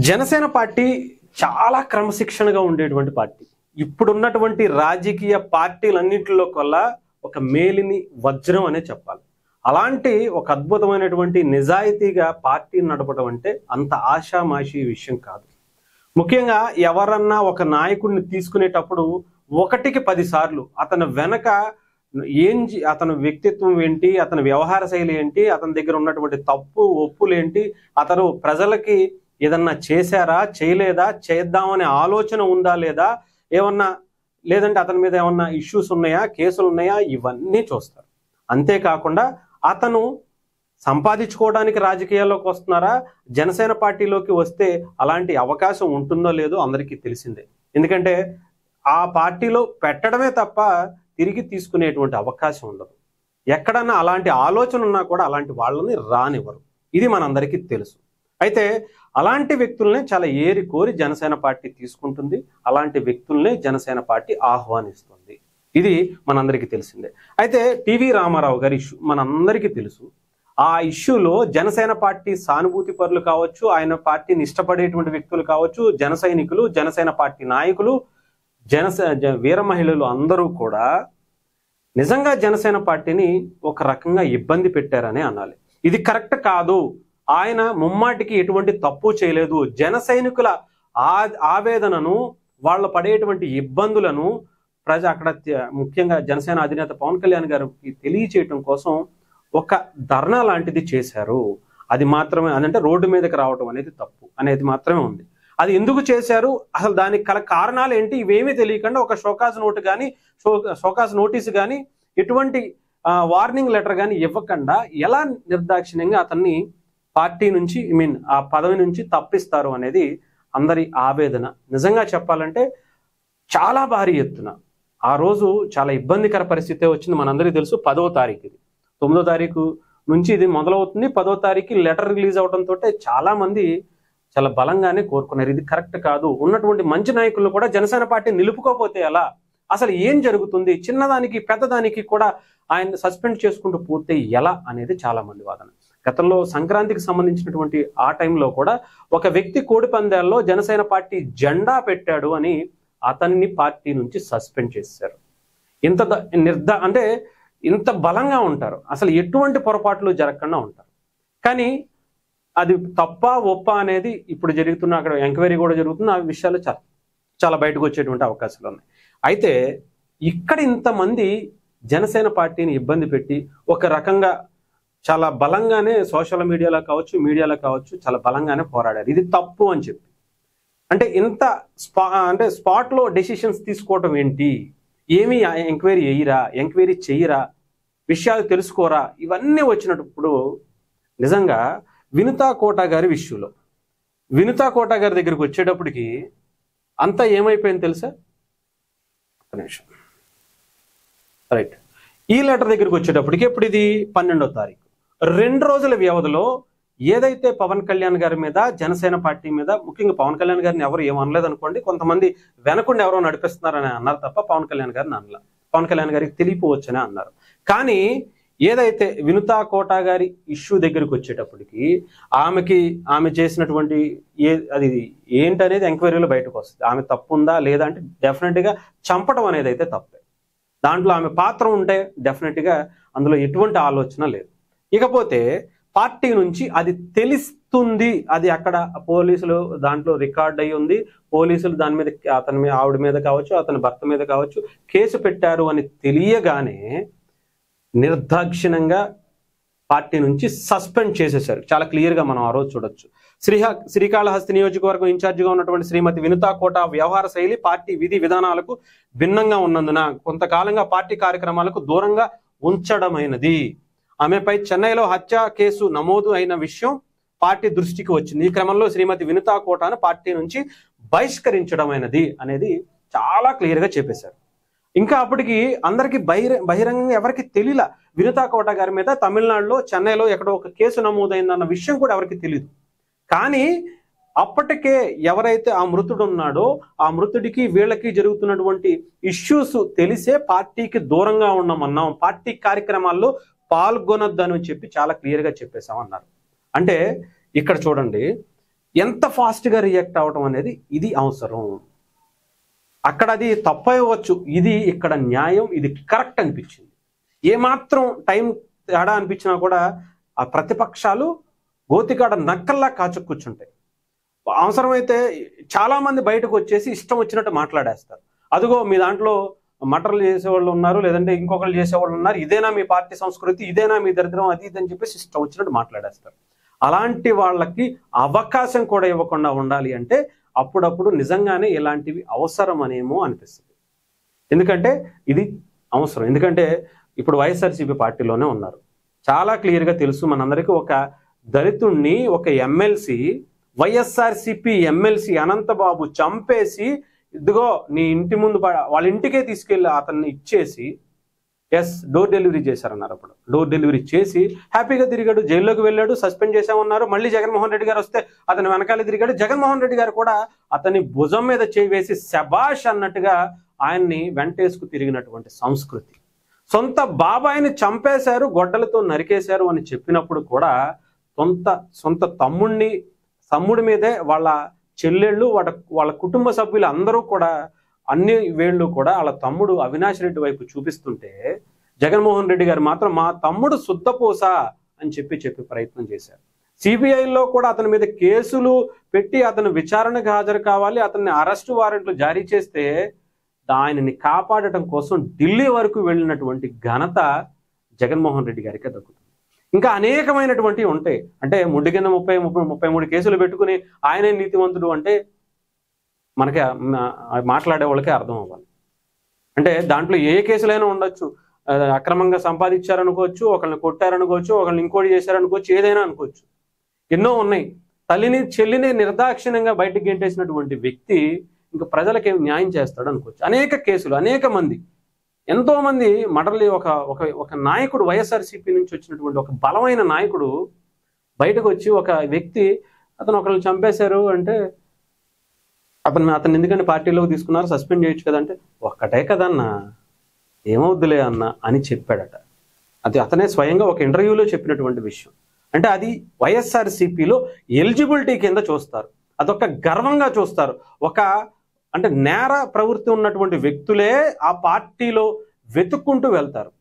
Janasena party చాలా క్రమశిక్షణగా ఉండేటువంటి పార్టీ. ఇప్పుడున్నటువంటి రాజకీయ పార్టీలన్నింటిలో కల్లా ఒక మేలిని వజ్రం అనే చెప్పాలి. అలాంటి ఒక అద్భుతమైనటువంటి నిజాయితీగా పార్టీని నడపడం అంటే అంత ఆషామాషి విషయం కాదు. ముఖ్యంగా ఎవరన్నా ఒక నాయకుడిని తీసుకునేటప్పుడు 1కి 10 సార్లు అతని వెనక అతని వ్యక్తిత్వం ఏంటి, అతని వ్యవహార శైలి ఏంటి, అతని దగ్గర ఉన్నటువంటి తప్పు ఒప్పులు ఏంటి, అతను ప్రజలకి ఏదన్నా చేశారా చేయలేదా, చేద్దామనే ఆలోచన ఉందా లేదా, ఏమన్నా లేదంటే అతని మీద ఏమన్నా ఇష్యూస్ ఉన్నాయా, కేసులు ఉన్నాయా, ఇవన్నీ చూస్తారు. అంతేకాకుండా అతను సంపాదించుకోవడానికి రాజకీయాల్లోకి వస్తున్నారా, జనసేన పార్టీలోకి వస్తే అలాంటి అవకాశం ఉంటుందో లేదో అందరికీ తెలిసిందే. ఎందుకంటే ఆ పార్టీలో పెట్టడమే తప్ప తిరిగి తీసుకునేటువంటి అవకాశం ఉండదు. ఎక్కడన్నా అలాంటి ఆలోచన ఉన్నా కూడా అలాంటి వాళ్ళని రానివ్వరు. ఇది మనందరికీ తెలుసు. అయితే అలాంటి వ్యక్తుల్నే చాలా ఏరి కోరి జనసేన పార్టీ తీసుకుంటుంది. అలాంటి వ్యక్తుల్నే జనసేన పార్టీ ఆహ్వానిస్తుంది. ఇది మనందరికీ తెలిసిందే. అయితే టీవీ రామారావు గారి ఇష్యూ మనందరికీ తెలుసు. ఆ ఇష్యూలో జనసేన పార్టీ సానుభూతి పరులు కావచ్చు, ఆయన పార్టీని ఇష్టపడేటువంటి వ్యక్తులు కావచ్చు, జన సైనికులు, జనసేన పార్టీ నాయకులు, వీర మహిళలు అందరూ కూడా నిజంగా జనసేన పార్టీని ఒక రకంగా ఇబ్బంది పెట్టారని అనాలి. ఇది కరెక్ట్ కాదు. ఆయన ముమ్మాటికి ఎటువంటి తప్పు చేయలేదు. జన సైనికుల ఆవేదనను, వాళ్ళు పడేటువంటి ఇబ్బందులను అక్కడ ముఖ్యంగా జనసేన అధినేత పవన్ కళ్యాణ్ గారికి తెలియచేయటం కోసం ఒక ధర్నా లాంటిది చేశారు. అది మాత్రమే, అదంటే రోడ్డు మీదకి రావడం అనేది తప్పు అనేది మాత్రమే ఉంది. అది ఎందుకు చేశారు, అసలు దానికి గల కారణాలు ఏంటి, ఇవేమీ తెలియకుండా ఒక షోకాజ్ నోటు కానీ, షోకాజ్ నోటీస్ కానీ, ఎటువంటి వార్నింగ్ లెటర్ కానీ ఇవ్వకుండా ఎలా నిర్దాక్షిణ్యంగా అతన్ని పార్టీ నుంచి ఆ పదవి నుంచి తప్పిస్తారు అనేది అందరి ఆవేదన. నిజంగా చెప్పాలంటే చాలా భారీ ఎత్తున ఆ రోజు చాలా ఇబ్బందికర పరిస్థితి వచ్చింది. మనందరికీ తెలుసు. 10వ తారీఖు ఇది, 9వ తారీఖు నుంచి ఇది మొదలవుతుంది. 10వ తారీఖు లెటర్ రిలీజ్ అవడంతో చాలా మంది చాలా బలంగానే కోరుకున్నారు. ఇది కరెక్ట్ కాదు. ఉన్నటువంటి మంచి నాయకులను కూడా జనసేన పార్టీ నిలుపుకోకపోతే ఎలా, అసలు ఏం జరుగుతుంది, చిన్నదానికి పెద్దదానికి కూడా ఆయన సస్పెండ్ చేసుకుంటూ పోతే ఎలా అనేది చాలా మంది వాదన. గతంలో సంక్రాంతికి సంబంధించినటువంటి ఆ టైంలో కూడా ఒక వ్యక్తి కోడి పందాల్లో జనసేన పార్టీ జెండా పెట్టాడు అని అతన్ని పార్టీ నుంచి సస్పెండ్ చేశారు. అంటే ఇంత బలంగా ఉంటారు, అసలు ఎటువంటి పొరపాట్లు జరగకుండా ఉంటారు. కానీ అది తప్ప ఒప్ప అనేది ఇప్పుడు జరుగుతున్న, అక్కడ ఎంక్వైరీ కూడా జరుగుతుంది. ఆ విషయాలు చాలా బయటకు వచ్చేటువంటి అవకాశాలు ఉన్నాయి. అయితే ఇక్కడ ఇంతమంది జనసేన పార్టీని ఇబ్బంది పెట్టి ఒక రకంగా చాలా బలంగానే సోషల్ మీడియాలో కావచ్చు, మీడియాలో కావచ్చు, చాలా బలంగానే పోరాడారు. ఇది తప్పు అని చెప్పి. అంటే ఇంత స్పాట్లో డెసిషన్స్ తీసుకోవటం ఏంటి, ఏమీ ఎంక్వైరీ ఎంక్వైరీ చెయ్యరా, విషయాలు తెలుసుకోరా, ఇవన్నీ వచ్చినప్పుడు నిజంగా వినుతా కోట గారి విషయంలో, వినుతా కోట గారి దగ్గరికి వచ్చేటప్పటికి అంతా ఏమైపోయింది తెలుసా? ఒక నిమిషం. రైట్, ఈ లెటర్ దగ్గరికి వచ్చేటప్పటికి ఎప్పుడు ఇది 12వ తారీఖు, 2 రోజుల వ్యవధిలో ఏదైతే పవన్ కళ్యాణ్ గారి మీద, జనసేన పార్టీ మీద, ముఖ్యంగా పవన్ కళ్యాణ్ గారిని ఎవరు ఏమనలేదు అనుకోండి, కొంతమంది వెనకుండా ఎవరో నడిపిస్తున్నారని అన్నారు తప్ప పవన్ కళ్యాణ్ గారిని అనలా. పవన్ కళ్యాణ్ గారికి తెలియపోవచ్చని అన్నారు. కానీ ఏదైతే వినుతా కోట గారి ఇష్యూ దగ్గరికి వచ్చేటప్పటికి ఆమె చేసినటువంటి అది ఏంటనేది ఎంక్వైరీలో బయటకు వస్తుంది. ఆమె తప్పు ఉందా లేదా అంటే డెఫినెట్గా చంపడం అనేది అయితే తప్పే. దాంట్లో ఆమె పాత్ర ఉంటే డెఫినెట్గా అందులో ఎటువంటి ఆలోచన లేదు. ఇకపోతే పార్టీ నుంచి అది తెలుస్తుంది, అది అక్కడ పోలీసులు దాంట్లో రికార్డ్ అయి ఉంది, పోలీసులు దాని మీద ఆవిడ మీద కావచ్చు, అతని భర్త మీద కావచ్చు కేసు పెట్టారు అని తెలియగానే నిర్దాక్షిణ్యంగా పార్టీ నుంచి సస్పెండ్ చేసేశారు. చాలా క్లియర్గా మనం ఆ రోజు చూడొచ్చు. శ్రీకాళహస్తి నియోజకవర్గం ఇన్ఛార్జిగా ఉన్నటువంటి శ్రీమతి వినుతా కోట వ్యవహార శైలి పార్టీ విధి విధానాలకు భిన్నంగా ఉన్నందున కొంతకాలంగా పార్టీ కార్యక్రమాలకు దూరంగా ఉంచడమైనది. ఆమెపై చెన్నైలో హత్య కేసు నమోదు అయిన విషయం పార్టీ దృష్టికి వచ్చింది. ఈ క్రమంలో శ్రీమతి వినుతా కోటను పార్టీ నుంచి బహిష్కరించడమైనది అనేది చాలా క్లియర్గా చెప్పేశారు. ఇంకా అప్పటికి అందరికి బహిరంగంగా ఎవరికి తెలియలా వినుతా కోట గారి మీద తమిళనాడులో, చెన్నైలో ఎక్కడో ఒక కేసు నమోదైందన్న విషయం కూడా ఎవరికి తెలియదు. కానీ అప్పటికే ఎవరైతే ఆ మృతుడు ఉన్నాడో ఆ మృతుడికి వీళ్ళకి జరుగుతున్నటువంటి ఇష్యూస్ తెలిసే పార్టీకి దూరంగా ఉండమన్నాం, పార్టీ కార్యక్రమాల్లో పాల్గొనొద్దని చెప్పి చాలా క్లియర్గా చెప్పేశామన్నారు. అంటే ఇక్కడ చూడండి, ఎంత ఫాస్ట్గా రియాక్ట్ అవ్వటం అనేది ఇది అవసరం. అక్కడ అది తప్పవచ్చు, ఇది ఇక్కడ న్యాయం, ఇది కరెక్ట్ అనిపించింది. ఏమాత్రం టైం తేడా అనిపించినా కూడా ఆ ప్రతిపక్షాలు గోతికాడ నక్కల్లా కాచు కూర్చుంటాయి. అవసరమైతే చాలా మంది బయటకు వచ్చేసి ఇష్టం వచ్చినట్టు మాట్లాడేస్తారు. అదిగో మీ దాంట్లో మటర్లు చేసేవాళ్ళు ఉన్నారు, లేదంటే ఇంకొకరు చేసేవాళ్ళు ఉన్నారు, ఇదేనా మీ పార్టీ సంస్కృతి, ఇదేనా మీ దరిద్రం, అది ఇది అని చెప్పేసి ఇష్టం వచ్చినట్టు మాట్లాడేస్తారు. అలాంటి వాళ్ళకి అవకాశం కూడా ఇవ్వకుండా ఉండాలి అంటే అప్పుడప్పుడు నిజంగానే ఇలాంటివి అవసరమనేమో అనిపిస్తుంది. ఎందుకంటే ఇది అవసరం. ఎందుకంటే ఇప్పుడు వైఎస్ఆర్సీపీ పార్టీలోనే ఉన్నారు. చాలా క్లియర్గా తెలుసు మనందరికీ, ఒక దళితుణ్ణి ఒక ఎమ్మెల్సీ, వైఎస్ఆర్సీపీ ఎమ్మెల్సీ అనంతబాబు చంపేసి ఇదిగో నీ ఇంటి ముందు వాళ్ళ ఇంటికే తీసుకెళ్ళి అతన్ని ఇచ్చేసి డోర్ డెలివరీ చేశారన్నారు. అప్పుడు డోర్ డెలివరీ చేసి హ్యాపీగా తిరిగాడు, జైల్లోకి వెళ్ళాడు, సస్పెండ్ చేశామన్నారు. మళ్ళీ జగన్మోహన్ రెడ్డి గారు వస్తే అతని వెనకాల తిరిగాడు. జగన్మోహన్ రెడ్డి గారు కూడా అతని భుజం మీద చేయి వేసి శబాష్ అన్నట్టుగా ఆయన్ని వెంటేసుకు తిరిగినటువంటి సంస్కృతి. సొంత బాబాయిని చంపేశారు, గొడ్డలతో నరికేశారు అని చెప్పినప్పుడు కూడా సొంత తమ్ముడి మీదే వాళ్ళ చెల్లెళ్ళు, వాళ్ళ కుటుంబ సభ్యులు అందరూ కూడా అన్ని వేళ్ళు కూడా వాళ్ళ తమ్ముడు అవినాష్ రెడ్డి వైపు చూపిస్తుంటే జగన్మోహన్ రెడ్డి గారు మాత్రం మా తమ్ముడు శుద్ధపూస అని చెప్పి ప్రయత్నం చేశారు. సిబిఐలో కూడా అతని మీద కేసులు పెట్టి అతను విచారణకు హాజరు కావాలి, అతన్ని అరెస్టు వారెంట్లు జారీ చేస్తే ఆయనని కాపాడటం కోసం ఢిల్లీ వరకు వెళ్ళినటువంటి ఘనత జగన్మోహన్ రెడ్డి గారికి దక్కుతుంది. ఇంకా అనేకమైనటువంటివి ఉంటాయి. అంటే ముడ్డికింద 33 కేసులు పెట్టుకుని ఆయనే నీతివంతుడు అంటే మనకి మాట్లాడే వాళ్ళకే అర్థం అవ్వాలి. అంటే దాంట్లో ఏ కేసులైనా ఉండొచ్చు. అక్రమంగా సంపాదించారనుకోవచ్చు, ఒకళ్ళని కొట్టారనుకోవచ్చు, ఒకళ్ళని ఇంకోటి చేశారనుకోవచ్చు, ఏదైనా అనుకోవచ్చు. ఎన్నో ఉన్నాయి. చెల్లిని నిర్దాక్షిణ్యంగా బయటకు గెంటేసినటువంటి వ్యక్తి ఇంకా ప్రజలకి న్యాయం చేస్తాడు అనుకోవచ్చు. అనేక కేసులు, అనేక మంది, ఎంతో మంది మటర్లు. ఒక నాయకుడు, వైఎస్ఆర్సీపీ నుంచి వచ్చినటువంటి ఒక బలమైన నాయకుడు బయటకు వచ్చి ఒక వ్యక్తి అతను ఒకరిని చంపేశారు అంటే అతను ఎందుకంటే పార్టీలోకి తీసుకున్నారు, సస్పెండ్ చేయొచ్చు కదంటే ఒక్కటే కదన్నా, ఏమవుద్దులే అన్న అని చెప్పాడట. అది అతనే స్వయంగా ఒక ఇంటర్వ్యూలో చెప్పినటువంటి విషయం. అంటే అది వైఎస్ఆర్సీపీలో ఎలిజిబిలిటీ కింద చూస్తారు, అదొక గర్వంగా చూస్తారు. అంటే నేర ప్రవృత్తి ఉన్నటువంటి వ్యక్తులే ఆ పార్టీలో వెతుక్కుంటూ వెళ్తారు.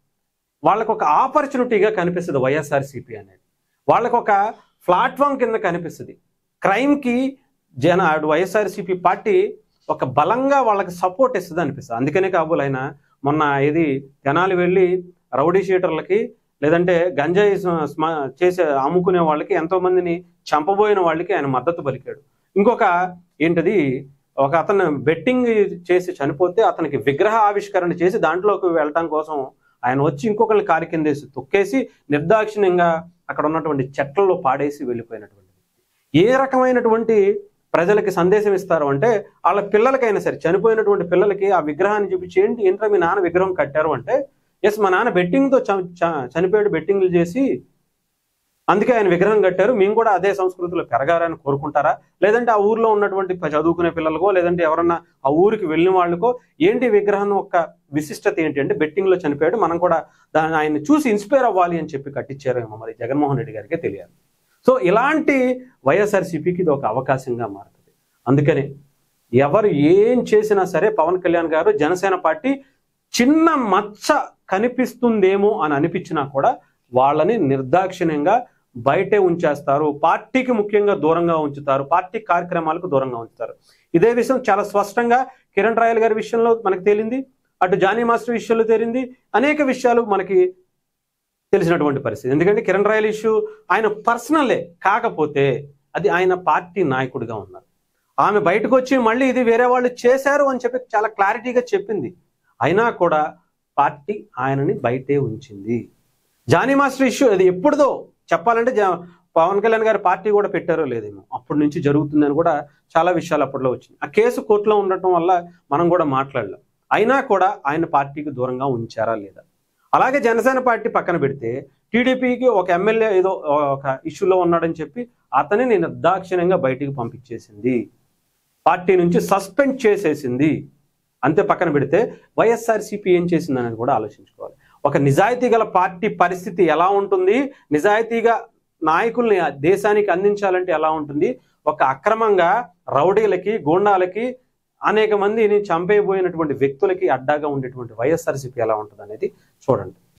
వాళ్ళకు ఒక ఆపర్చునిటీగా కనిపిస్తుంది వైఎస్ఆర్సీపీ అనేది, వాళ్ళకు ఒక ప్లాట్ఫామ్ కింద కనిపిస్తుంది. క్రైమ్కి వైఎస్ఆర్సీపీ పార్టీ ఒక బలంగా వాళ్ళకి సపోర్ట్ ఇస్తుంది అనిపిస్తుంది. అందుకనే కాబోలు ఆయన మొన్న తెనాలి వెళ్ళి రౌడీ షీటర్లకి, లేదంటే గంజాయి చేసే అమ్ముకునే వాళ్ళకి, ఎంతో మందిని చంపబోయిన వాళ్ళకి ఆయన మద్దతు పలికాడు. ఇంకొక ఒక అతను బెట్టింగ్ చేసి చనిపోతే అతనికి విగ్రహ ఆవిష్కరణ చేసి దాంట్లోకి వెళ్ళటం కోసం ఆయన వచ్చి ఇంకొకరిని కారు కిందేసి తొక్కేసి నిర్దాక్షిణ్యంగా అక్కడ ఉన్నటువంటి చెట్లలో పాడేసి వెళ్ళిపోయినటువంటి ఏ రకమైనటువంటి ప్రజలకి సందేశం ఇస్తారు అంటే, వాళ్ళ పిల్లలకైనా సరే, చనిపోయినటువంటి పిల్లలకి ఆ విగ్రహాన్ని చూపించి ఏంట్రా మీ నాన్న విగ్రహం కట్టారు అంటే, మా నాన్న బెట్టింగ్తో చనిపోయాడు, బెట్టింగ్లు చేసి అందుకే ఆయన విగ్రహం కట్టారు, మేము కూడా అదే సంస్కృతిలో పెరగాలని కోరుకుంటారా? లేదంటే ఆ ఊర్లో ఉన్నటువంటి చదువుకునే పిల్లలకో, లేదంటే ఎవరన్నా ఆ ఊరికి వెళ్ళిన వాళ్ళకో విగ్రహం యొక్క విశిష్టత ఏంటి అంటే బెట్టింగ్లో చనిపోయాడు, మనం కూడా ఆయన చూసి ఇన్స్పైర్ అవ్వాలి అని చెప్పి కట్టించారేమో మరి జగన్మోహన్ రెడ్డి గారికే తెలియాలి. సో ఇలాంటి వైఎస్ఆర్సీపీకి ఇది ఒక అవకాశంగా మారుతుంది. అందుకని ఎవరు ఏం చేసినా సరే పవన్ కళ్యాణ్ గారు, జనసేన పార్టీ చిన్న మచ్చ కనిపిస్తుందేమో అని అనిపించినా కూడా వాళ్ళని నిర్దాక్షిణ్యంగా బయటే ఉంచేస్తారు, పార్టీకి ముఖ్యంగా దూరంగా ఉంచుతారు, పార్టీ కార్యక్రమాలకు దూరంగా ఉంచుతారు. ఇదే విషయం చాలా స్పష్టంగా కిరణ్ రాయల్ గారి విషయంలో మనకు తేలింది, అటు జానీ మాస్టర్ విషయంలో తేలింది, అనేక విషయాలు మనకి తెలిసినటువంటి పరిస్థితి. ఎందుకంటే కిరణ్ రాయల్ ఇష్యూ ఆయన పర్సనలే, కాకపోతే అది ఆయన పార్టీ నాయకుడిగా ఉన్నారు. ఆమె బయటకు వచ్చి మళ్ళీ ఇది వేరే వాళ్ళు చేశారు అని చెప్పి చాలా క్లారిటీగా చెప్పింది. అయినా కూడా పార్టీ ఆయనని బయటే ఉంచింది. జానీ మాస్టర్ ఇష్యూ అది ఎప్పుడుదో చెప్పాలంటే పవన్ కళ్యాణ్ గారి పార్టీ కూడా పెట్టారో లేదేమో, అప్పటి నుంచి జరుగుతుందని కూడా చాలా విషయాలు అప్పట్లో వచ్చింది. ఆ కేసు కోర్టులో ఉండటం వల్ల మనం కూడా మాట్లాడలేం. అయినా కూడా ఆయన పార్టీకి దూరంగా ఉంచారా లేదా? అలాగే జనసేన పార్టీ పక్కన పెడితే టీడీపీకి ఒక ఎమ్మెల్యే ఏదో ఒక ఇష్యూలో ఉన్నాడని చెప్పి అతనిని నిర్దాక్షిణ్యంగా బయటికి పంపించేసింది, పార్టీ నుంచి సస్పెండ్ చేసేసింది. అంతే పక్కన పెడితే వైఎస్ఆర్సీపీ ఏం చేసింది అనేది కూడా ఆలోచించుకోవాలి. ఒక నిజాయితీ గల పార్టీ పరిస్థితి ఎలా ఉంటుంది, నిజాయితీగా నాయకుల్ని దేశానికి అందించాలంటే ఎలా ఉంటుంది, ఒక అక్రమంగా రౌడీలకి, గూండాలకి, అనేక మందిని చంపేయబోయినటువంటి వ్యక్తులకి అడ్డాగా ఉండేటువంటి వైఎస్ఆర్సీపీ ఎలా ఉంటుంది అనేది చూడండి.